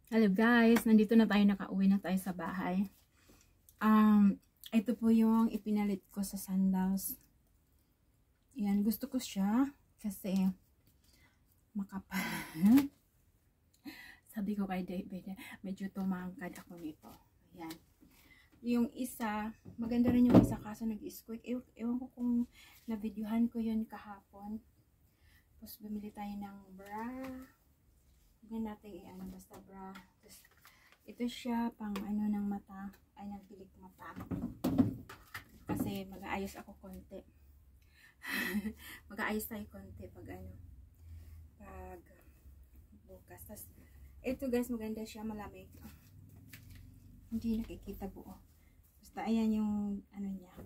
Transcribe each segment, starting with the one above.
Hello guys, nandito na tayo, nakauwi na tayo sa bahay. Ito po yung ipinalit ko sa sandals. Yan, gusto ko siya kasi makapal. Sabi ko kay David, medyo tumangkad ako nito. Yan. Yung isa, maganda rin yung isa kaso nag-squeak. Ewan ko kung na-videohan ko yun kahapon. Tapos bumili tayo ng bra. Hindi natin basta bra. Tapos, ito siya pang ano ng mata, ay nagpilik mata. Kasi mag-aayos ako konti. Mag-aayos tayo konti pag bukas. Tapos, ito guys, maganda siya, malamig. Hindi nakikita buo. Basta ayan yung ano niya.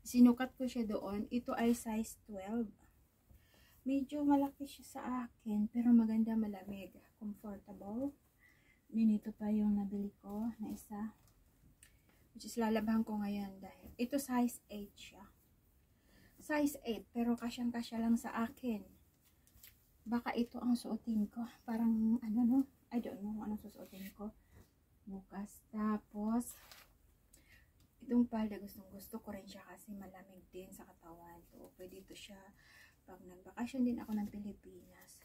Sinukat ko siya doon. Ito ay size 12. Medyo malaki siya sa akin, pero maganda, malamig, comfortable. Nito pa yung nabili ko na isa, which is lalabahan ko ngayon dahil ito size 8 siya. Size 8, pero kasyang-kasya lang sa akin. Baka ito ang suotin ko. Parang, I don't know anong susuotin ko bukas. Tapos, itong palda, gusto ko rin siya kasi malamig din sa katawan. So, pwede ito siya pag nagbakasyon din ako ng Pilipinas.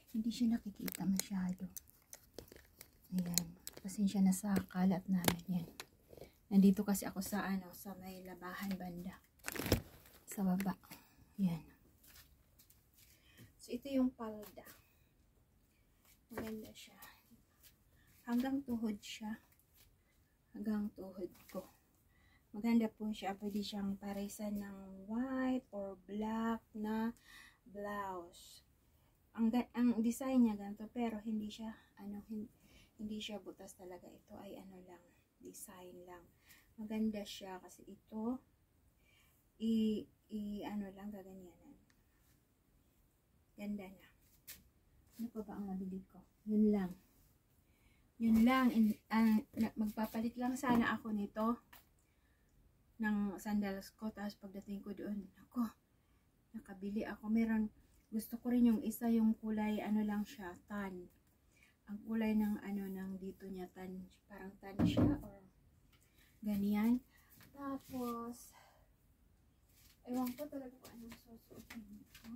Hindi siya nakikita masyado. Ayan. Pasensya na sa kalat namin yan. Nandito kasi ako sa sa may labahan banda. Sa baba. Yan. So, ito yung palda. Maganda siya. Hanggang tuhod siya. Hanggang tuhod ko. Maganda po siya. Pwede siyang paresan ng white or black na blouse. Ang design niya ganito, pero hindi siya hindi siya butas talaga. Ito ay lang, design lang. Maganda siya kasi ito lang gaganyanan. Ganda na. Ano pa ba ang nabili ko? Yun lang. Yun lang. Magpapalit lang sana ako nito ng sandals ko. Tapos pagdating ko doon, ako, nakabili ako. Gusto ko rin yung isa, yung kulay, lang siya, tan. Ang kulay ng, ng dito niya, tan. Parang tan siya, or ganyan. Tapos, ewan ko talaga kung anong susuotin nito.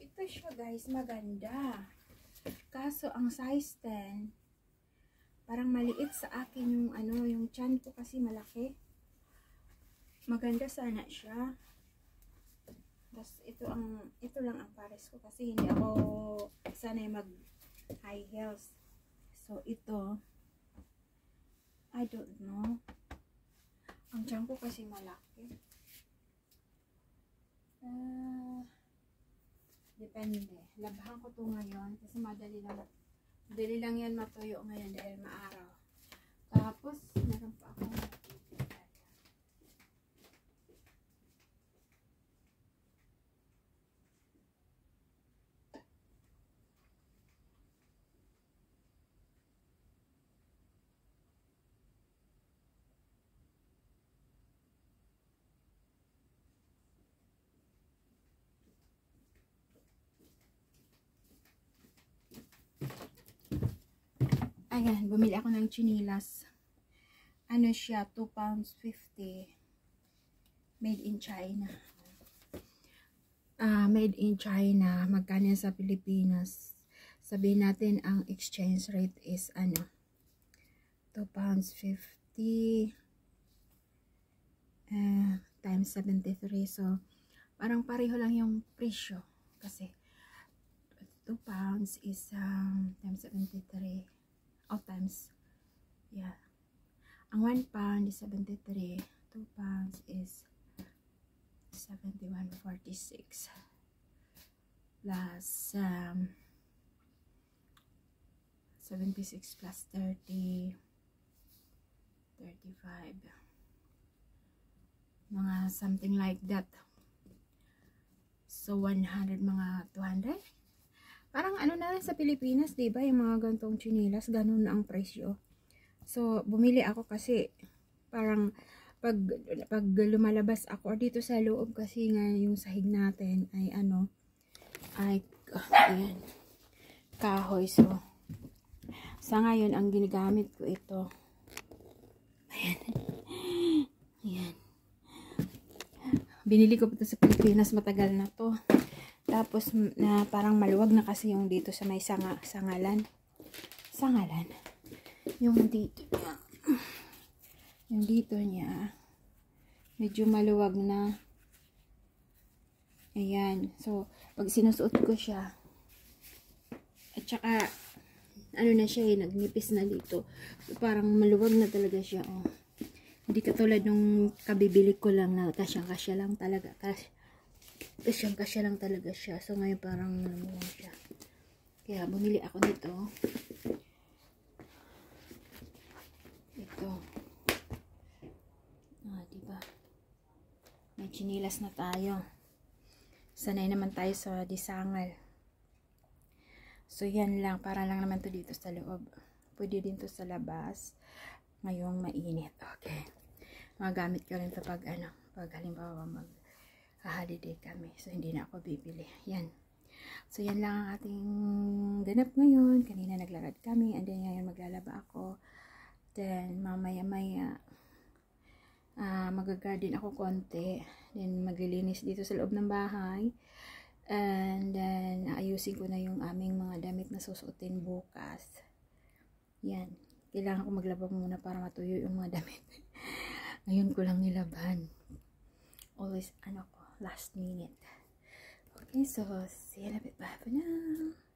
Ito siya guys, maganda. Kaso ang size 10, parang maliit sa akin yung yung tiyan ko kasi malaki. Maganda sana siya. Tapos ito lang ang pares ko kasi hindi ako sanay mag high heels. So ito, I don't know. Ang tiyan ko kasi malaki. Depende. Labahan ko to ngayon kasi madali lang yan matuyo ngayon dahil maaraw. Tapos, meron pa ako. Ayan, bumili ako ng chinilas. Siya, 2 pounds 50. Made in China. Made in China. Magkano sa Pilipinas? Sabihin natin, ang exchange rate is 2 pounds 50 times 73. So, parang pareho lang yung presyo. Kasi, 2 pounds is times 73. Times, yeah. Ang 1 pound is 73. 2 pounds is 71.46 plus 76 plus 30 35, mga something like that. So 100, mga 200. Parang na rin sa Pilipinas, diba? Yung mga gantong chinilas, ganun na ang presyo. So, bumili ako kasi parang pag lumalabas ako or dito sa loob kasi nga yung sahig natin ay ayan, kahoy. So sa ngayon ang ginagamit ko ito. Ayan. Ayan. Binili ko pa ito sa Pilipinas, matagal na to. Tapos na parang maluwag na kasi yung dito sa may sangalan. Yung dito niya. Yung dito niya. Medyo maluwag na. Ayan. So, pag sinusuot ko siya, at saka, ano na siya nagnipis na dito. So, parang maluwag na talaga siya, oh. Hindi katulad nung kabibili ko lang na kasyang-kasya lang talaga. Kasyang-kasya lang talaga siya. So, ngayon parang maluwag siya. Kaya, bumili ako nito. Ito. Diba? May chinilas na tayo. Sanay naman tayo sa disangal. So, yan lang. Para lang naman to dito sa loob. Pwede din to sa labas. Ngayong mainit. Okay. Magamit ko rin to pag halimbawa mag-holiday kami. So, hindi na ako bibili. Yan. So, yan lang ang ating ganap ngayon. Kanina naglakad kami. And then, ngayon maglalaba ako. Then, mamaya-maya, mag-garden ako konti. Then, maglilinis dito sa loob ng bahay. And then, ayusin ko na yung aming mga damit na susuotin bukas. Yan. Kailangan ko maglaba muna para matuyo yung mga damit. Ngayon ko lang nilaban. Always, last minute. Okay, so, see you in a bit. Bye for now.